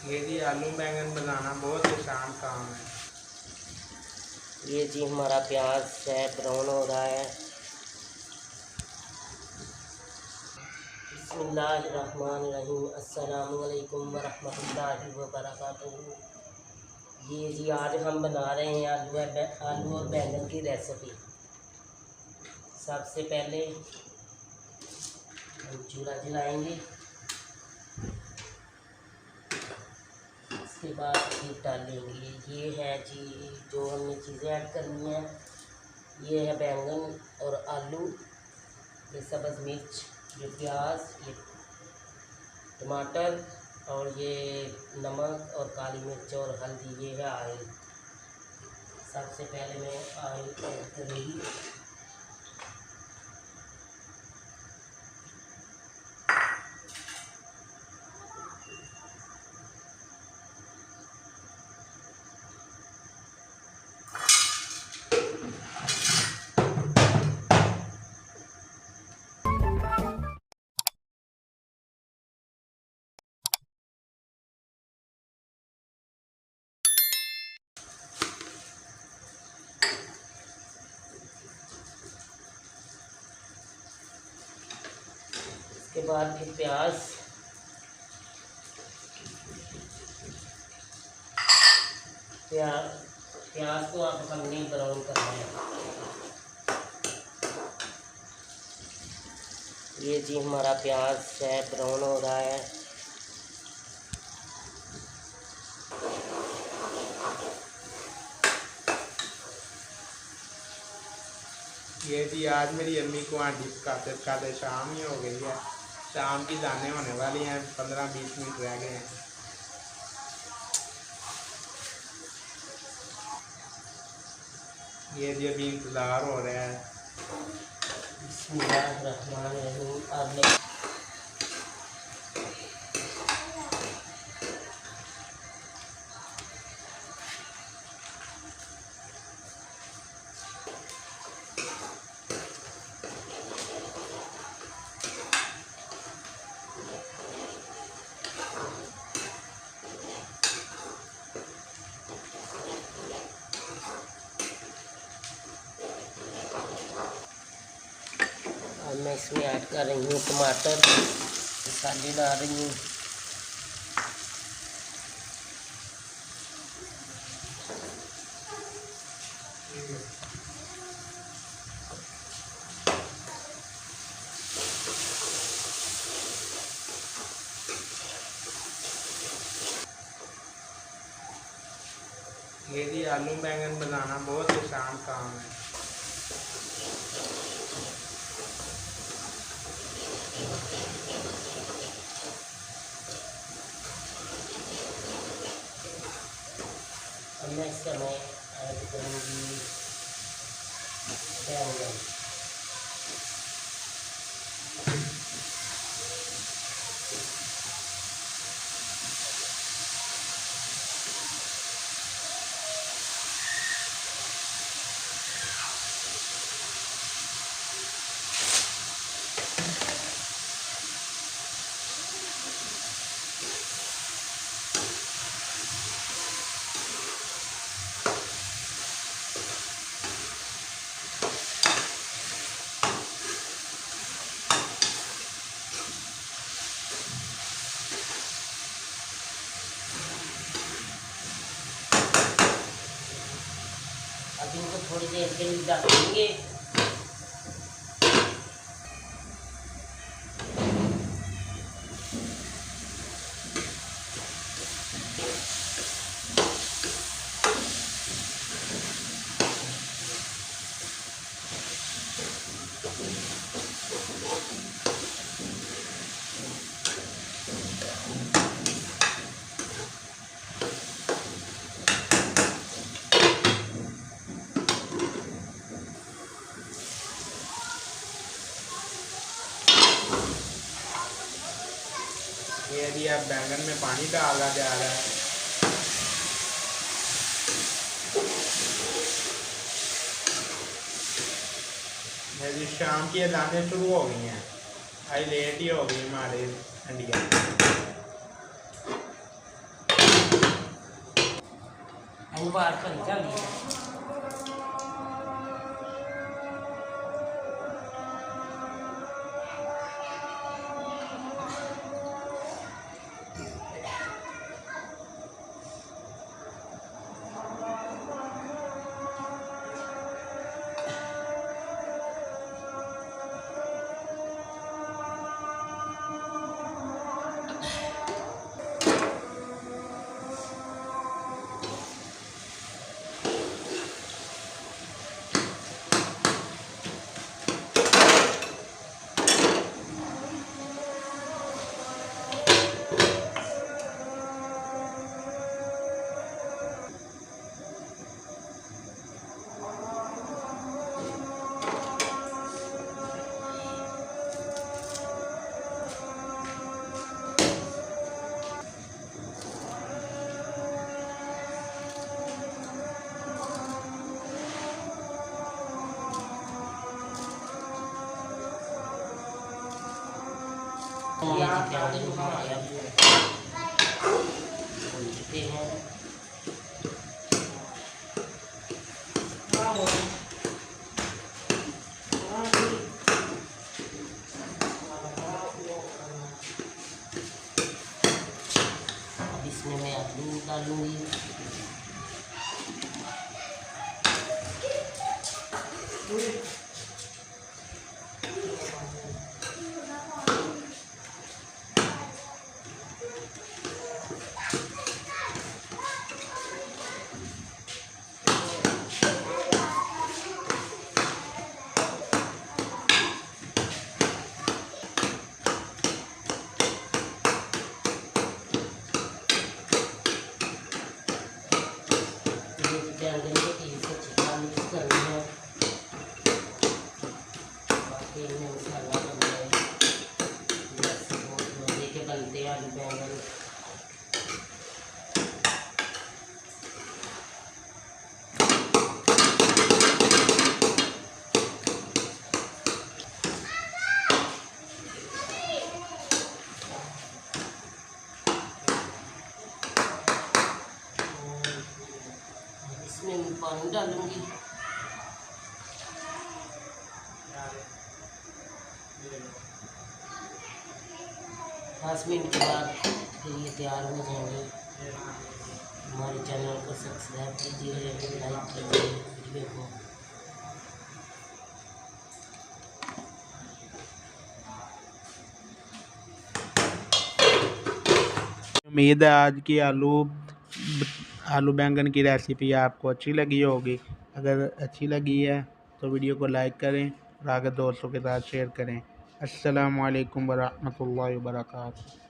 ये जी आलू बैंगन बनाना बहुत आसान काम है। ये जी हमारा प्याज है ब्राउन हो रहा है। बिस्मिल्लाहिर्रहमानिर्रहीम। अस्सलामुअलैकुम वरहमतुल्लाहि वबरकातुहू। ये जी आज हम बना रहे हैं आलू और बैंगन की रेसिपी। सबसे पहले हम चूल्हा जलाएंगे, इसके बाद फिर डालेंगे। ये है जी जो हमने चीज़ें ऐड करनी है। ये है बैंगन और आलू, ये सब्ज़ मिर्च, ये प्याज, ये टमाटर और ये नमक और काली मिर्च और हल्दी। ये है ऑयल। सबसे पहले मैं ऑयल ऐड करूँगी। इसके बाद फिर प्याज को अब हमने ब्राउन करना है। ये जी हमारा प्याज है ब्राउन हो रहा है। ये जी आज मेरी अम्मी को आंटी खाते शाम ही हो गई है। शाम की दाने होने वाली हैं, 15-20 मिनट रह गए हैं। ये जी अभी इंतज़ार हो रहा है। बिस्मिल्लाहिर्रहमानिर्रहीम। अब मैं इसमें ऐड कर रही हूँ टमाटर, मसाले डाल रही हूँ। ये जी आलू बैंगन बनाना बहुत आसान काम है। अब मैं इस समय ऐड करूँगी बैंगन। अब इनको थोड़ी देर के लिए ढकेंगे। ये यदि आप बैंगन में पानी डाला जा रहा है। यदि शाम की अज़ानें शुरू हो गई हैं, आज लेट ही हो गई हमारे इंडिया। बार भरी जाती है। इसमें मैं आलू डालूंगी। बैंगन को तेल से अच्छी तरह मिक्स करना है। तेल में मसाला बन जाए, बस बहुत मजे के बनते हैं आलू बैंगन। इसमें मैं पानी डालूंगी। 5 मिनट के बाद फिर ये तैयार हो जाएंगे। हमारे चैनल को सब्सक्राइब कीजिए, लाइक कीजिए वीडियो को। उम्मीद है आज की आलू बैंगन की रेसिपी आपको अच्छी लगी होगी। अगर अच्छी लगी है तो वीडियो को लाइक करें और आगे दोस्तों के साथ शेयर करें। अस्सलामु अलैकुम वरहमतुल्लाहि वबरकातुहू।